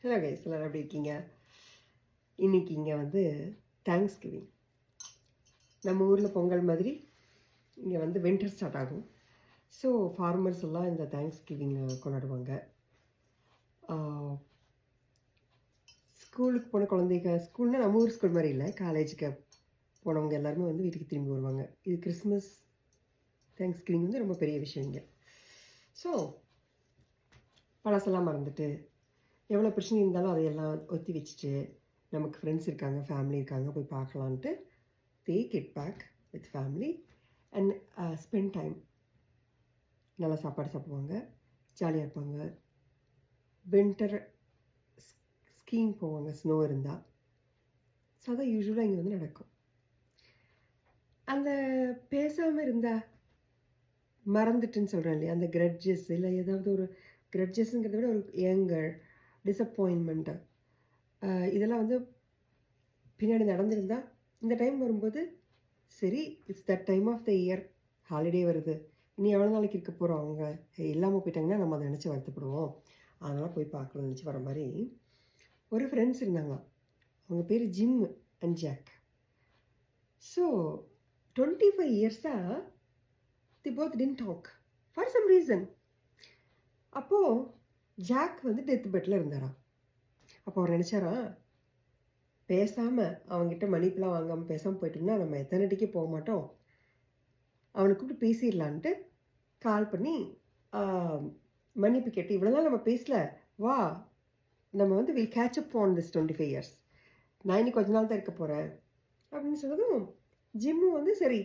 Hello guys, எல்லாரும் எப்படி இருக்கீங்க? இன்னைக்கு இங்கே வந்து தேங்க்ஸ் கிவிங். நம்ம ஊரில் பொங்கல் மாதிரி இங்கே வந்து வின்டர் ஸ்டார்ட் ஆகும். ஸோ ஃபார்மர்ஸ் எல்லாம் இந்த தேங்க்ஸ் கிவிங் கொண்டாடுவாங்க. ஸ்கூலுக்கு போன குழந்தைங்க, ஸ்கூல்னால் நம்ம ஊர் ஸ்கூல் மாதிரி இல்லை, காலேஜுக்கு போனவங்க எல்லாருமே வந்து வீட்டுக்கு திரும்பி வருவாங்க. இது கிறிஸ்மஸ் தேங்க்ஸ் கிவிங் வந்து ரொம்ப பெரிய விஷயம் இங்கே. ஸோ பழசெல்லாம் மறந்துட்டு எவ்வளோ பிரச்சனை இருந்தாலும் அதையெல்லாம் ஒத்தி வச்சுட்டு நமக்கு ஃப்ரெண்ட்ஸ் இருக்காங்க, ஃபேமிலி இருக்காங்க, போய் பார்க்கலான்ட்டு take it back with family and spend time. நல்லா சாப்பாடு சாப்பிடுவாங்க, ஜாலியாக இருப்பாங்க. வின்டர் ஸ்கீங் போவாங்க, ஸ்னோ இருந்தால். ஸோ அதான் யூஸ்வலாக இங்கே வந்து நடக்கும். அந்த பேசாமல் இருந்தால் மறந்துட்டுன்னு சொல்கிறேன் இல்லையா, அந்த கிரட்ஜஸ் இல்லை ஏதாவது ஒரு கிரட்ஜஸ்ங்கிறத விட ஒரு ஏங்கர், டிசப்பாயின்மெண்ட்டு, இதெல்லாம் வந்து பின்னாடி நடந்திருந்தால் இந்த டைம் வரும்போது சரி, it's that time of the year, holiday வருது, இனி எவ்வளோ நாளைக்கு இருக்க போகிறோம், அவங்க இல்லாமல் போயிட்டாங்கன்னா நம்ம அதை நினச்சி வருத்தப்படுவோம், அதனால் போய் பார்க்கணும்னு நினச்சி வர மாதிரி ஒரு ஃப்ரெண்ட்ஸ் இருந்தாங்க. அவங்க பேர் ஜிம் அண்ட் ஜாக். ஸோ 25 இயர்ஸாக they both didn't talk for some reason. அப்போது ஜாக் வந்து டெத் பெட்டில் இருந்தாராம். அப்போ அவர் நினச்சாராம், பேசாமல் அவங்ககிட்ட மன்னிப்புலாம் வாங்காமல் பேசாமல் போயிட்டோம்னா நம்ம எத்தனைட்டிக்கு போக மாட்டோம், அவனை கூப்பிட்டு பேசிடலான்ட்டு கால் பண்ணி மன்னிப்பு கேட்டு, இவ்வளோ நாள் நம்ம பேசல, வா நம்ம வந்து will catch up on this 25 years, நான் இன்னைக்கு கொஞ்ச நாள் தான் இருக்க போகிறேன் அப்படின்னு சொன்னதும் ஜிம்மும் வந்து சரி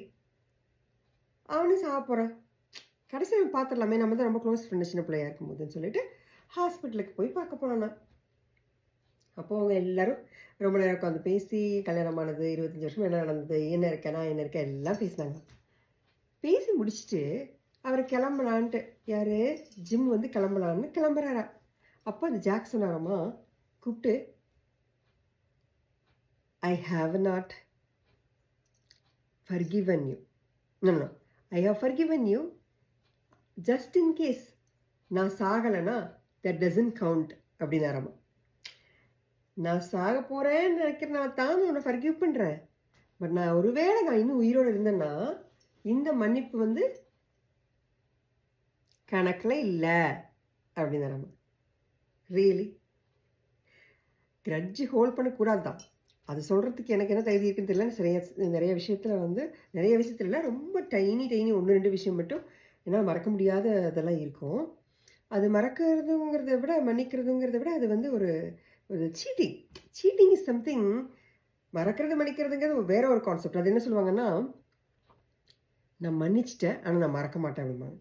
அவனும் சாக போகிறான், கடைசி அவன் பார்த்துடலாமே, நம்ம தான் ரொம்ப க்ளோஸ் ஃப்ரெண்டு சின்ன பிள்ளையா இருக்கும்போதுன்னு சொல்லிட்டு ஹாஸ்பிட்டலுக்கு போய் பார்க்க போனான். அப்போது அவங்க எல்லோரும் ரொம்ப நேரம் உட்காந்து பேசி, கல்யாணமானது 25 வருஷம் என்ன நடந்தது, என்ன இருக்கேன் நான் என்ன இருக்கேன் எல்லாம் பேசினாங்க. பேசி முடிச்சுட்டு அவர் கிளம்பலான்ட்டு, யார் ஜிம் வந்து கிளம்பலான்னு கிளம்புறாரா. அப்போ அந்த ஜாக் சொன்னாராமா கூப்பிட்டு, I have not forgiven you, no I have forgiven you, just in case நான் சாகலைன்னா தட் டசன்ட் கவுண்ட் அப்படின்னாராமா. நான் சாக போகிறேன்னு நினைக்கிறேன் தான் உன்னை ஃபர்கிவ் பண்ணுறேன், பட் நான் ஒருவேளை நான் இன்னும் உயிரோடு இருந்தேன்னா இந்த மன்னிப்பு வந்து கணக்கில் இல்லை அப்படின்னாராமா. ரியலி கிரட்ஜு ஹோல்ட் பண்ணக்கூடாது தான், அது சொல்கிறதுக்கு எனக்கு என்ன தைரியம் இருக்குன்னு தெரியல. நிறைய விஷயத்தில் வந்து நிறைய விஷயத்துல இல்லை, ரொம்ப டைனி 1-2 விஷயம் மட்டும் என்னால் மறக்க முடியாத இதெல்லாம் இருக்கும். அது மறக்கிறதுங்கிறத விட மன்னிக்கிறதுங்கிறத விட அது வந்து ஒரு சீட்டிங் இஸ் சம்திங். மறக்கிறது மன்னிக்கிறதுங்கிறது வேற ஒரு கான்செப்ட். அது என்ன சொல்லுவாங்கன்னா, நான் மன்னிச்சிட்டேன் ஆனால் நான் மறக்க மாட்டேன் அப்படிம்பாங்க.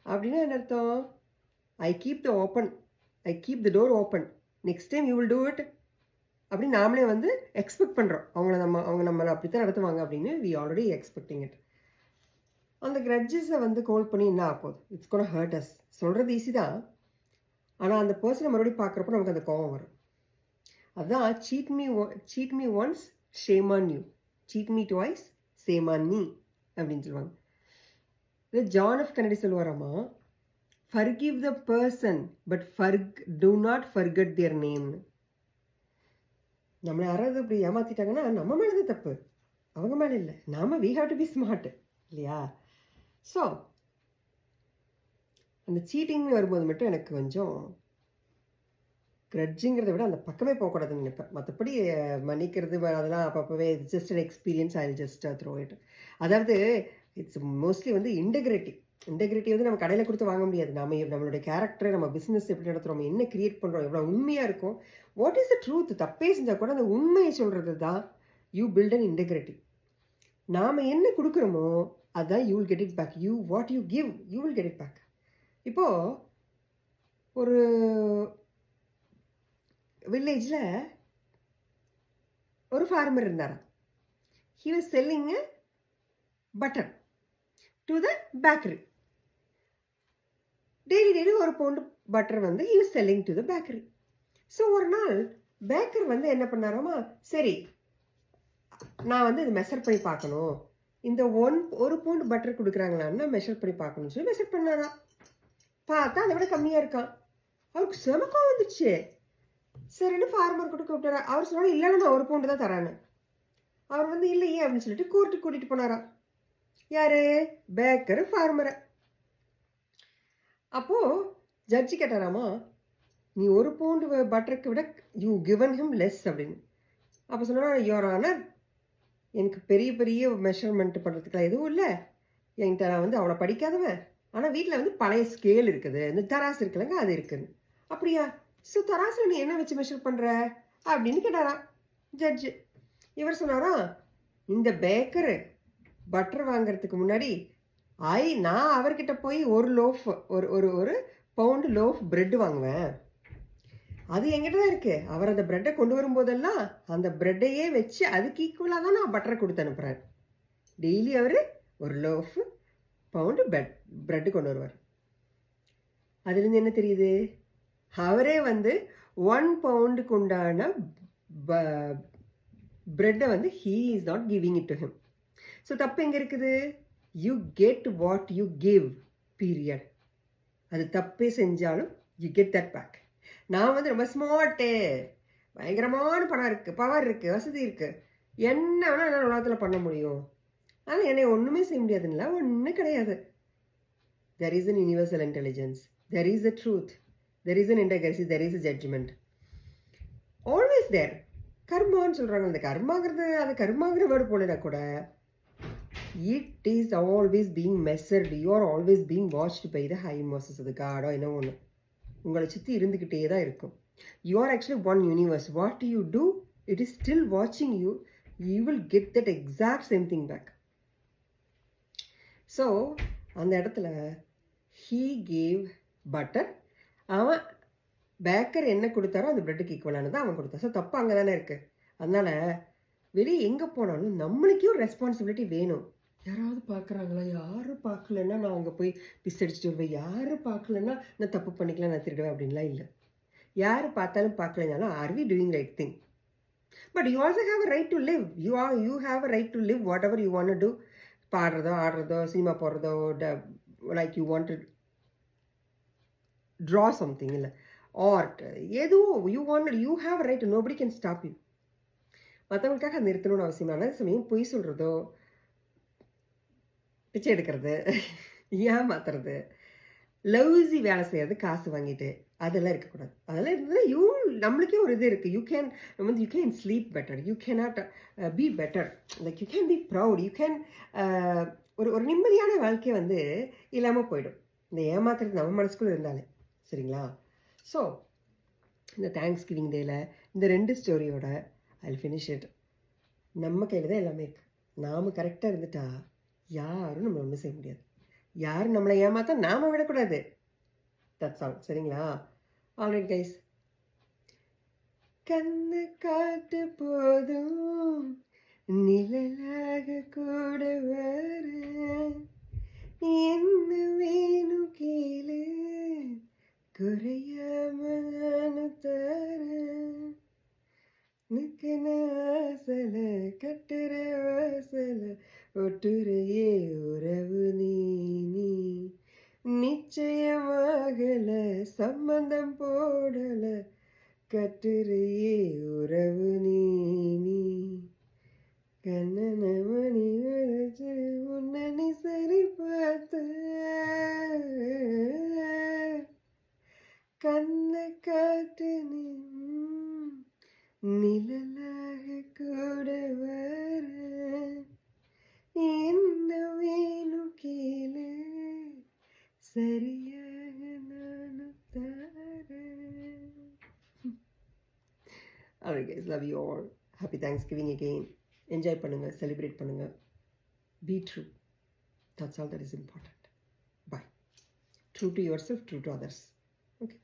அப்படின்னா என்ன அர்த்தம்? I keep the door open, next time you will do it அப்படின்னு நாமளே வந்து எக்ஸ்பெக்ட் பண்ணுறோம். அவங்க நம்மளை அப்படித்தான் நடத்துவாங்க அப்படின்னு வி ஆல்ரெடி எக்ஸ்பெக்டிங் இட். அந்த கிரட்ஜஸை வந்து கோல் பண்ணி என்ன ஆகுது, இட்ஸ் கோன் ஹர்ட் அஸ். சொல்கிறது ஈஸி தான், ஆனால் அந்த பர்சனை மறுபடியும் பார்க்குறப்ப நமக்கு அந்த கோவம் வரும். அதுதான் cheat me once shame on you, cheat me twice shame on me அப்படின்னு சொல்லுவாங்க. இது ஜான் எஃப் கென்னடி சொல்லுவாராமா, forgive the person but do not forget their name. நம்மளை யாராவது இப்படி ஏமாற்றிட்டாங்கன்னா நம்ம மேலே தான் தப்பு, அவங்க மேலே இல்லை. நாம we have to be smart இல்லையா? ஸோ அந்த சீட்டிங்னு வரும்போது மட்டும் எனக்கு கொஞ்சம் கிரட்ஜுங்கிறத விட அந்த பக்கமே போகக்கூடாதுன்னு நினைப்பேன். மற்றபடி மன்னிக்கிறது அதெல்லாம் அப்பப்போவே just an experience, I just throw it. அதாவது இட்ஸ் மோஸ்ட்லி வந்து இன்டெகிரிட்டி வந்து நம்ம கடையில் கொடுத்து வாங்க முடியாது. நம்மளுடைய கேரக்டர், நம்ம பிஸ்னஸ் எப்படி நடத்துகிறோம், நம்ம என்ன கிரியேட் பண்ணுறோம், எவ்வளோ உண்மையாக இருக்கும், வாட் இஸ் த ட்ரூத். தப்பே செஞ்சால் கூட அந்த உண்மையை சொல்கிறது தான் யூ பில்ட் அன் இன்டெகிரிட்டி. நாம் என்ன கொடுக்குறோமோ அதுதான் you will get it back. What you give you will get it back. இப்போது ஒரு வில்லேஜில் ஒரு ஃபார்மர் இருந்தார். He was selling butter to the bakery. Daily ஒரு பவுண்டு பட்டர் வந்து he was selling to the bakery. So ஒரு நாள் Baker வந்து என்ன பண்ணாராமா, சரி நான் வந்து இது மெஷர் பண்ணி பார்க்கணும், இந்த ஒரு பவுண்டு பட்டர் கொடுக்குறாங்களான்னு மெஷர் பண்ணி பார்க்கணும்னு சொல்லி மெஷர் பண்ணாரா. பார்த்தா அதை விட கம்மியாக இருக்கான். அவருக்கு செமக்கம் வந்துடுச்சு. சரின்னு ஃபார்மர் கூட கூப்பிட்டாரா. அவர் சொன்னாரு, இல்லைன்னா நான் 1 பவுண்டு தான் தரேன்னு. அவர் வந்து இல்லையே அப்படின்னு சொல்லிட்டு கோர்ட்டுக்கு கூட்டிட்டு போனாராம். யாரு? பேக்கர் ஃபார்மரை. அப்போ ஜட்ஜி கேட்டாராமா, நீ 1 பவுண்டு பட்டருக்கு விட யூ கிவன் ஹிம் லெஸ் அப்படின்னு. அப்போ சொன்னா, யுவர் ஆனர், எனக்கு பெரிய பெரிய மெஷர்மெண்ட் பண்ணுறதுக்குலாம் எதுவும் இல்லை. என்கிட்ட நான் வந்து அவ்வளோ படிக்காதவன். ஆனால் வீட்டில் வந்து பழைய ஸ்கேல் இருக்குது, இந்த தராசு இருக்குல்லங்க, அது இருக்குன்னு. அப்படியா? ஸோ தராசில் நீ என்ன வச்சு மெஷர் பண்ணுற அப்படின்னு கேட்டாராம் ஜட்ஜு. இவர் சொன்னாராம், இந்த பேக்கரு பட்டர் வாங்குறதுக்கு முன்னாடி நான் அவர்கிட்ட போய் ஒரு லோஃப் ஒரு ஒரு ஒரு பவுண்டு லோஃப் பிரெட் வாங்குவேன். அது என்கிட்ட தான் இருக்குது. அவர் அந்த ப்ரெட்டை கொண்டு வரும்போதெல்லாம் அந்த ப்ரெட்டையே வச்சு அதுக்கு ஈக்குவலாக தான் நான் பட்டரை கொடுத்து அனுப்புகிறேன். டெய்லி அவர் ஒரு லோஃப் பவுண்டு ப்ரெட்டு கொண்டு வருவார். அதுலேருந்து என்ன தெரியுது? அவரே வந்து 1 பவுண்டுக்கு உண்டான ப்ரெட்டை வந்து he is not giving it to him. So தப்பு எங்கே இருக்குது? You get what you give, period. அது தப்பே செஞ்சாலும் யூ கெட் தட் பேக். நான் வந்து ரொம்ப ஸ்மார்ட்டு, பயங்கரமான பணம் இருக்குது, பவர் இருக்குது, வசதி இருக்குது, என்ன வேணால் என்னால் உலகத்தில் பண்ண முடியும், ஆனால் என்னை ஒன்றுமே செய்ய முடியாதுங்களா? ஒன்றும் கிடையாது. There is an universal intelligence, there is a truth, there is an integrity, there is a judgement, always there. கர்மான்னு சொல்கிறாங்க. இந்த கர்மாங்கிறது, அது கர்மாங்கிற வேர்டு போனா கூட, it is always being measured. You are always being watched by the high forces, அது காடோ என்ன ஒன்று உங்களை சுற்றி இருந்துக்கிட்டே தான் இருக்கும். You are actually one universe. What do you do? It is still watching you. You will get that exact same thing back. So அந்த இடத்துல he gave butter. அவன் பேக்கர் என்ன கொடுத்தாரோ அது பிரெட்டுக்கு ஈக்குவலானது அவன் கொடுத்தான். ஸோ தப்பு அங்கே தானே இருக்குது. அதனால் வெளியே எங்கே போனாலும் நம்மளுக்கே ஒரு ரெஸ்பான்சிபிலிட்டி வேணும். யாராவது பார்க்குறாங்களா? யாரும் பார்க்கலன்னா நான் அங்கே போய் பிஸ் அடிச்சுட்டு வருவேன், யாரும் பார்க்கலன்னா நான் தப்பு பண்ணிக்கலாம், நான் திருடுவேன் அப்படின்லாம் இல்லை. யார் பார்த்தாலும் பார்க்கலனாலும் are we doing right thing? But you also have a right to live. You have a right to live whatever you want to do. பாடுறதோ, ஆடுறதோ, சினிமா போடுறதோ, like you want to draw something, இல்லை art, எதுவும் you have a right. Nobody can stop you. மற்றவங்களுக்காக அது நிறுத்தணும்னு அவசியமான சமயம் பொய் சொல்கிறதோ, பிச்சை எடுக்கிறது, ஏமாத்துறது, லவ்ஸி வேலை செய்கிறது, காசு வாங்கிட்டு, அதெல்லாம் இருக்கக்கூடாது. அதெல்லாம் இருந்ததுன்னா நம்மளுக்கே ஒரு இது இருக்குது. You can sleep better, you cannot be better, like you can be proud, you can ஒரு நிம்மதியான வாழ்க்கையை வந்து இல்லாமல் போயிடும் இந்த ஏமாத்துறது நம்ம மனசுக்குள்ளே இருந்தாலே. சரிங்களா? ஸோ இந்த தேங்க்ஸ் கிவிங் டேயில் இந்த 2 ஸ்டோரியோட ஐ ஃபினிஷ் இட். நம்ம கையில் தான் எல்லாமே இருக்குது. நாம் கரெக்டாக இருந்துட்டா யாரும் நம்மளை ஒன்றும் செய்ய முடியாது. யாரும் நம்மளை ஏமாற்ற நாம விடக்கூடாது. That's all. சரிங்களா? Alright guys. கண்ணு காட்டு போதும் நிழலாக கூட வர, என்ன வேணும் கேளு, குறையாம நானும் தரேன், ஆசல கட்டுற வாசல ஒட்டுரையே உறவு நீ நிச்சயமாகல, சம்பந்தம் போடல, கட்டுரையே உறவு நீ கண்ணன மணி வரைச்சு உன்னி சரி பார்த்த, கண்ணை காட்டு நீ நிழலாக கூட வர, என்ன வேணும் கேளு, சரியாக நானும் தரேன். Alright guys, love you all. Happy Thanksgiving again. Enjoy பண்ணுங்க, celebrate பண்ணுங்க. Be true. That's all that is important. Bye. True to yourself, true to others. Okay.